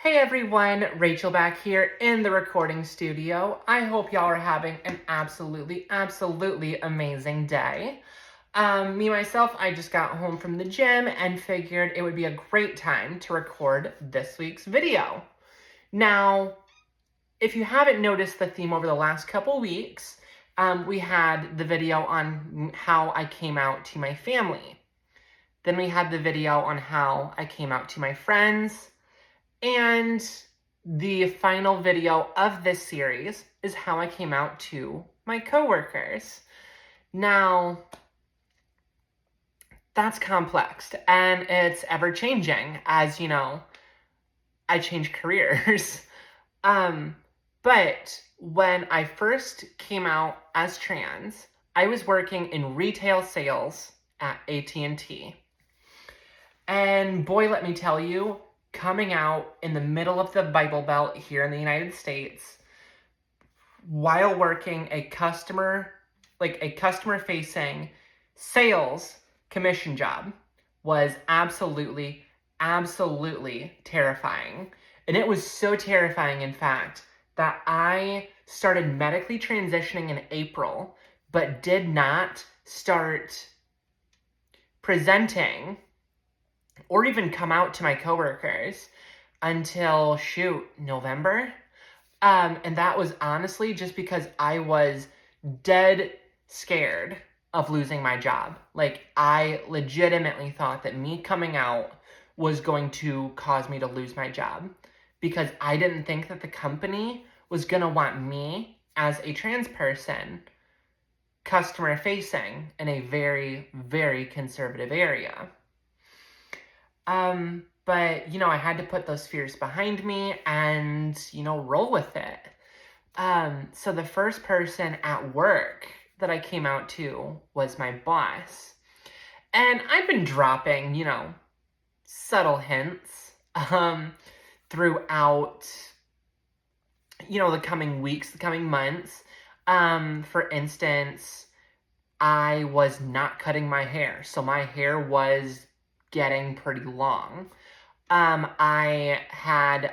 Hey everyone, Rachel back here in the recording studio. I hope y'all are having an absolutely amazing day. Myself, I just got home from the gym and figured it would be a great time to record this week's video. Now, if you haven't noticed the theme over the last couple weeks, we had the video on how I came out to my family. Then we had the video on how I came out to my friends. And the final video of this series is how I came out to my coworkers. Now, that's complex and it's ever changing as, I change careers. But when I first came out as trans, I was working in retail sales at AT&T. And boy, let me tell you, coming out in the middle of the Bible Belt here in the United States while working a customer-facing sales commission job was absolutely terrifying. And it was so terrifying, in fact, that I started medically transitioning in April, but did not start presenting or even come out to my coworkers until, November. And that was honestly just because I was dead scared of losing my job. Like, I legitimately thought that me coming out was going to cause me to lose my job because I didn't think that the company was going to want me as a trans person customer facing in a very, very conservative area. But, I had to put those fears behind me and, roll with it. So the first person at work that I came out to was my boss. And I've been dropping, subtle hints, throughout, the coming weeks, the coming months. For instance, I was not cutting my hair. So my hair was getting pretty long. I had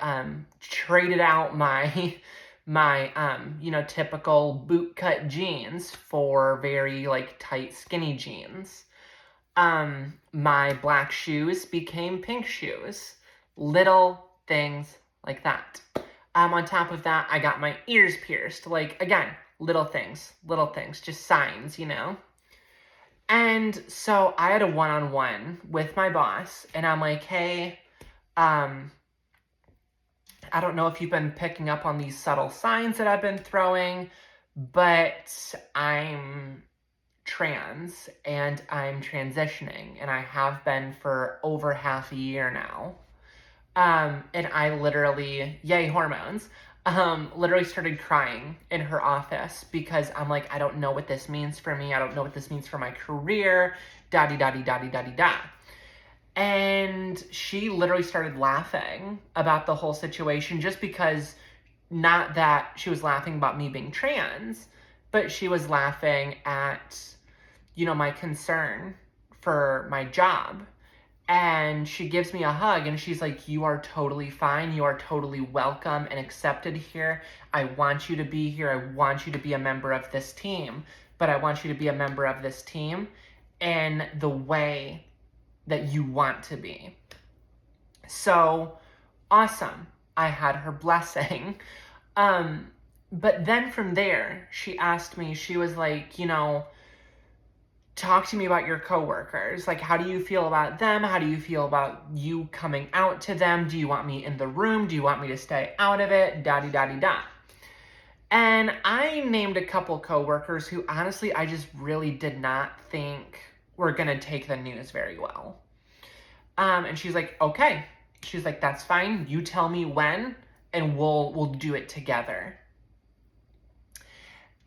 traded out my typical boot cut jeans for very tight skinny jeans. My black shoes became pink shoes. Little things like that. On top of that, I got my ears pierced. Again, little things, just signs, And so I had a one-on-one with my boss, and I'm like, hey, I don't know if you've been picking up on these subtle signs that I've been throwing, but I'm trans, and I'm transitioning, and I have been for over half a year now. And I literally, yay hormones, literally started crying in her office because I'm like, I don't know what this means for me. I don't know what this means for my career, da-di-da-di-da-di-da-di-da. And she literally started laughing about the whole situation just because, not that she was laughing about me being trans, but she was laughing at, my concern for my job. And she gives me a hug and she's like, you are totally fine. You are totally welcome and accepted here. I want you to be here. I want you to be a member of this team. But I want you to be a member of this team in the way that you want to be. So, awesome. I had her blessing. But then from there, she asked me, she was like, talk to me about your coworkers. How do you feel about them? How do you feel about you coming out to them? Do you want me in the room? Do you want me to stay out of it? Da-di-da-di-da. And I named a couple coworkers who, honestly, I just really did not think were going to take the news very well. And she's like, okay. She's like, that's fine. You tell me when, and we'll do it together.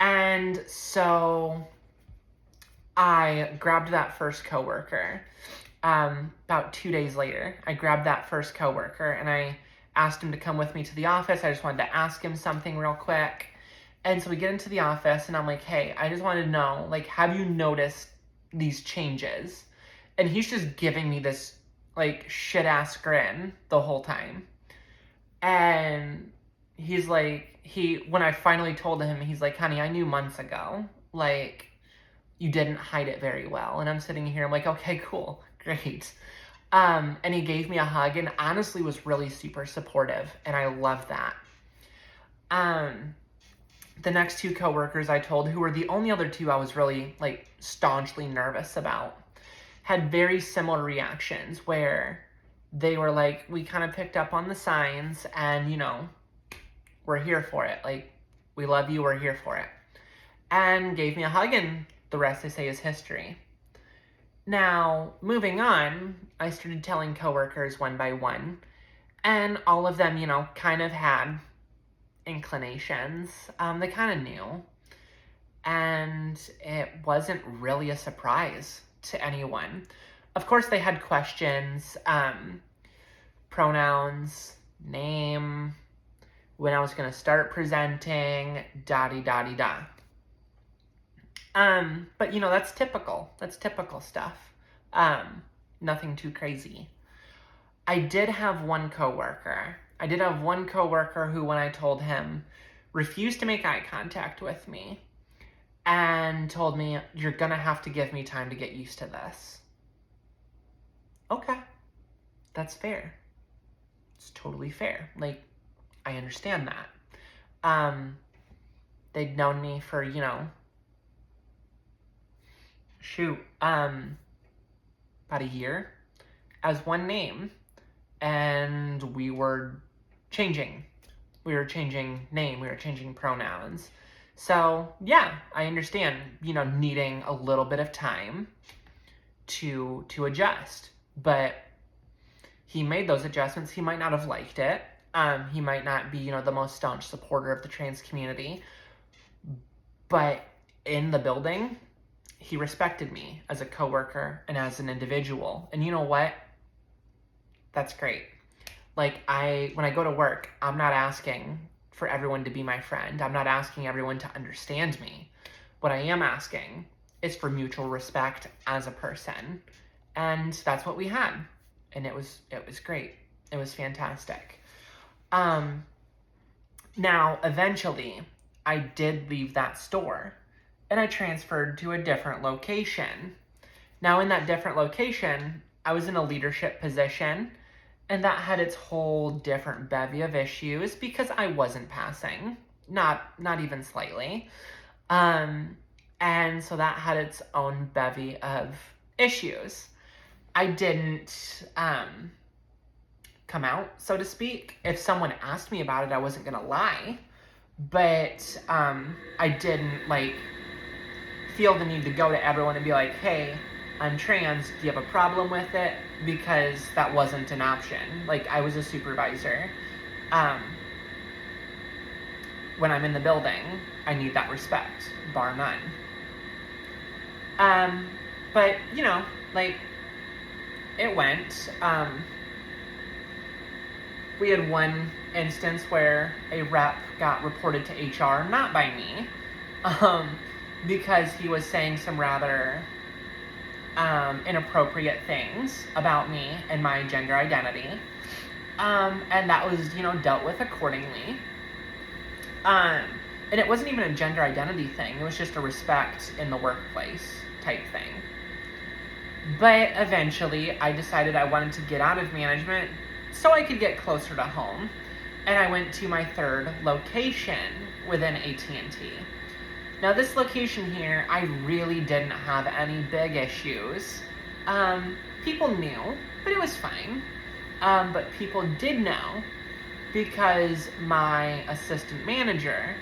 And so I grabbed that first coworker. About 2 days later, I grabbed that first coworker and I asked him to come with me to the office. I just wanted to ask him something real quick. And so we get into the office and I'm like, hey, I just want to know, have you noticed these changes? And he's just giving me this shit ass grin the whole time. And he's like, when I finally told him, he's like, honey, I knew months ago. Like, you didn't hide it very well. And I'm sitting here, I'm like, okay, cool, great. And he gave me a hug and honestly was really super supportive. And I love that. The next two coworkers I told, who were the only other two I was really like staunchly nervous about, had very similar reactions where they were like, we kind of picked up on the signs and, you know, we're here for it. Like, we love you, we're here for it. And gave me a hug, and the rest, they say, is history. Now, moving on, I started telling coworkers one by one, and all of them, you know, kind of had inclinations. They kind of knew. And it wasn't really a surprise to anyone. Of course, they had questions, pronouns, name, when I was going to start presenting, da-di-da-di-da. But, you know, that's typical. That's typical stuff. Nothing too crazy. I did have one coworker who, when I told him, refused to make eye contact with me and told me, you're going to have to give me time to get used to this. Okay. That's fair. It's totally fair. Like, I understand that. They'd known me for, you know, about a year as one name, and we were changing name, we were changing pronouns. So yeah, I understand, you know, needing a little bit of time to adjust, but he made those adjustments. He might not have liked it. He might not be, you know, the most staunch supporter of the trans community, but in the building, he respected me as a coworker and as an individual. And you know what? That's great. Like, when I go to work, I'm not asking for everyone to be my friend. I'm not asking everyone to understand me. What I am asking is for mutual respect as a person. And that's what we had. And it was great. It was fantastic. Now, eventually, I did leave that store and I transferred to a different location. Now, in that different location, I was in a leadership position, and that had its whole different bevy of issues because I wasn't passing, not even slightly. And so that had its own bevy of issues. I didn't come out, so to speak. If someone asked me about it, I wasn't gonna lie. But I didn't, like, feel the need to go to everyone and be like, hey, I'm trans, do you have a problem with it? Because that wasn't an option. Like, I was a supervisor. When I'm in the building, I need that respect, bar none. But, you know, like, it went. We had one instance where a rep got reported to HR, not by me, because he was saying some rather inappropriate things about me and my gender identity. And that was, you know, dealt with accordingly. And it wasn't even a gender identity thing. It was just a respect in the workplace type thing. But eventually, I decided I wanted to get out of management so I could get closer to home. And I went to my third location within AT&T. Now, this location here, I really didn't have any big issues. People knew, but it was fine. But people did know because my assistant manager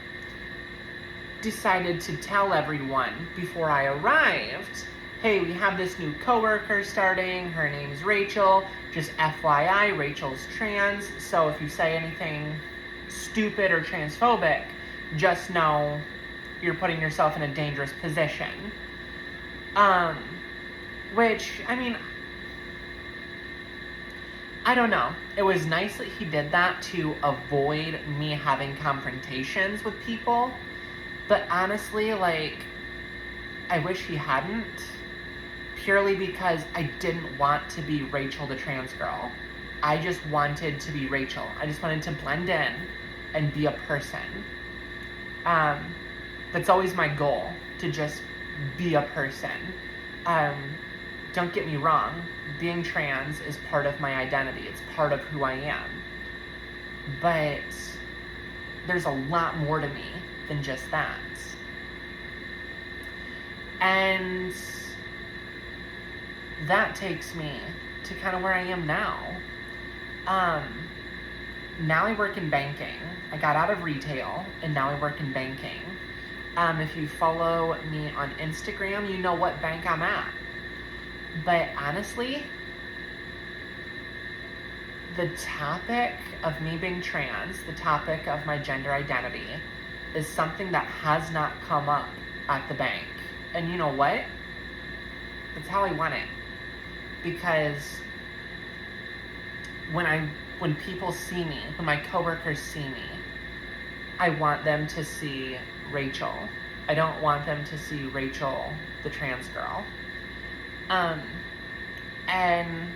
decided to tell everyone before I arrived, hey, we have this new coworker starting, her name's Rachel, just FYI, Rachel's trans, so if you say anything stupid or transphobic, just know you're putting yourself in a dangerous position. Which, I mean, I don't know. It was nice that he did that to avoid me having confrontations with people, but honestly, like, I wish he hadn't, purely because I didn't want to be Rachel the trans girl. I just wanted to be Rachel. I just wanted to blend in and be a person. That's always my goal, to just be a person. Don't get me wrong, being trans is part of my identity. It's part of who I am. But there's a lot more to me than just that. And that takes me to kind of where I am now. Now I work in banking. I got out of retail, and now I work in banking. If you follow me on Instagram, you know what bank I'm at. But honestly, the topic of me being trans, the topic of my gender identity, is something that has not come up at the bank. And you know what? That's how I want it. Because when people see me, when my coworkers see me, I want them to see Rachel. I don't want them to see Rachel, the trans girl. And,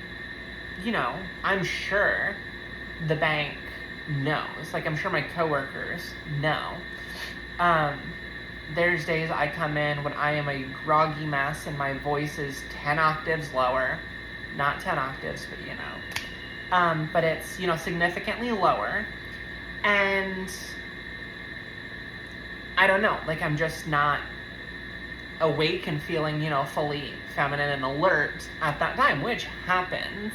you know, I'm sure the bank knows. Like, I'm sure my coworkers know. There's days I come in when I am a groggy mess and my voice is 10 octaves lower. Not 10 octaves, but you know. But it's, you know, significantly lower. And I don't know, like, I'm just not awake and feeling, you know, fully feminine and alert at that time, which happens.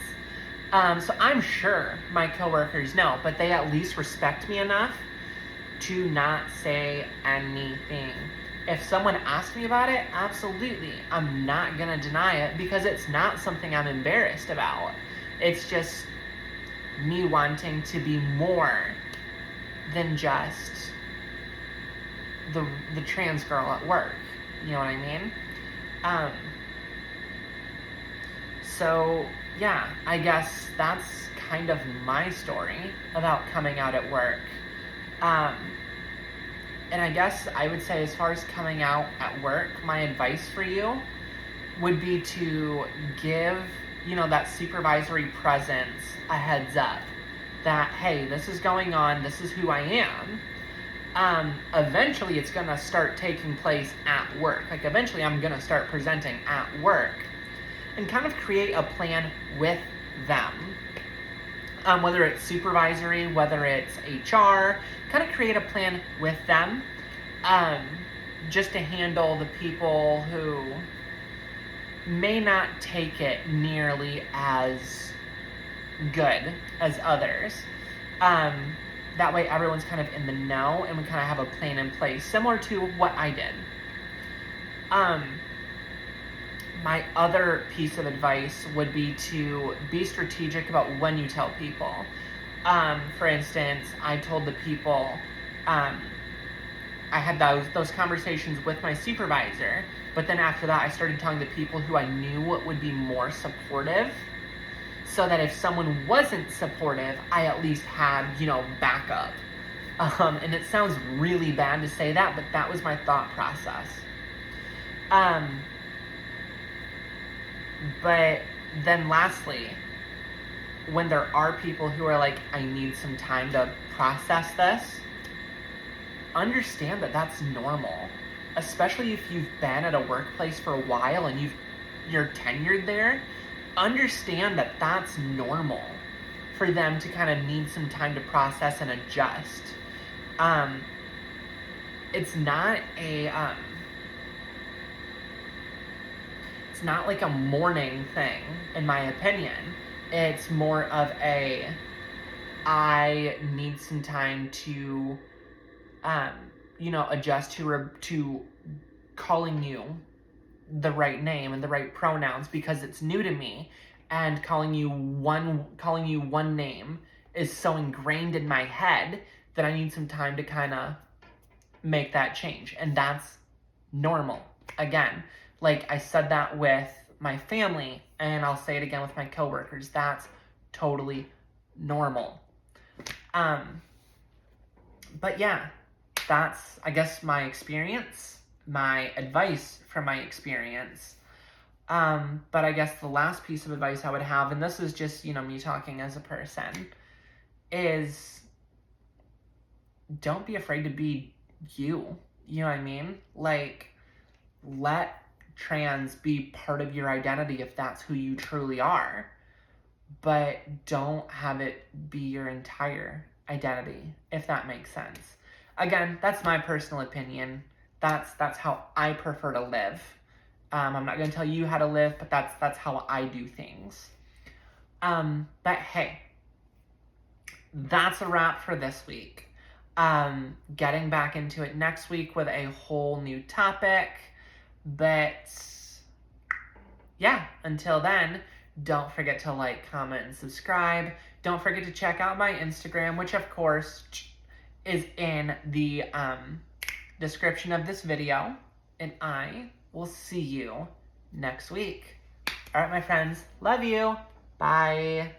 So I'm sure my coworkers know, but they at least respect me enough to not say anything. If someone asks me about it, absolutely, I'm not gonna deny it, because it's not something I'm embarrassed about. It's just me wanting to be more than just the trans girl at work. You know what I mean? So yeah, I guess that's kind of my story about coming out at work. And I guess I would say, as far as coming out at work, my advice for you would be to give, you know, that supervisory presence a heads up that, hey, this is going on, this is who I am. Eventually it's gonna start taking place at work. Like, eventually I'm gonna start presenting at work, and kind of create a plan with them. Whether it's supervisory, whether it's HR, kind of create a plan with them, just to handle the people who may not take it nearly as good as others. That way everyone's kind of in the know, and we kind of have a plan in place, similar to what I did. My other piece of advice would be to be strategic about when you tell people. For instance, I told the people, I had those conversations with my supervisor, but then after that I started telling the people who I knew would be more supportive, so that if someone wasn't supportive, I at least had, you know, backup. And it sounds really bad to say that, but that was my thought process. But then lastly, when there are people who are like, I need some time to process this, understand that that's normal. Especially if you've been at a workplace for a while and you're tenured there, understand that that's normal for them to kind of need some time to process and adjust. It's not it's not like a mourning thing, in my opinion. It's more of I need some time to, you know, adjust to calling you the right name and the right pronouns, because it's new to me, and calling you one name is so ingrained in my head that I need some time to kind of make that change. And that's normal. Again, like I said that with my family, and I'll say it again with my coworkers. That's totally normal. But yeah, that's, I guess, my experience, my advice from my experience. But I guess the last piece of advice I would have, and this is just, me talking as a person, is don't be afraid to be you. You know what I mean? Like, let trans be part of your identity if that's who you truly are. But don't have it be your entire identity, if that makes sense. Again, that's my personal opinion. That's how I prefer to live. I'm not going to tell you how to live, but that's how I do things. But hey, that's a wrap for this week. Getting back into it next week with a whole new topic. But yeah, until then, don't forget to like, comment, and subscribe. Don't forget to check out my Instagram, which of course is in the description of this video. And I will see you next week. All right, my friends. Love you. Bye.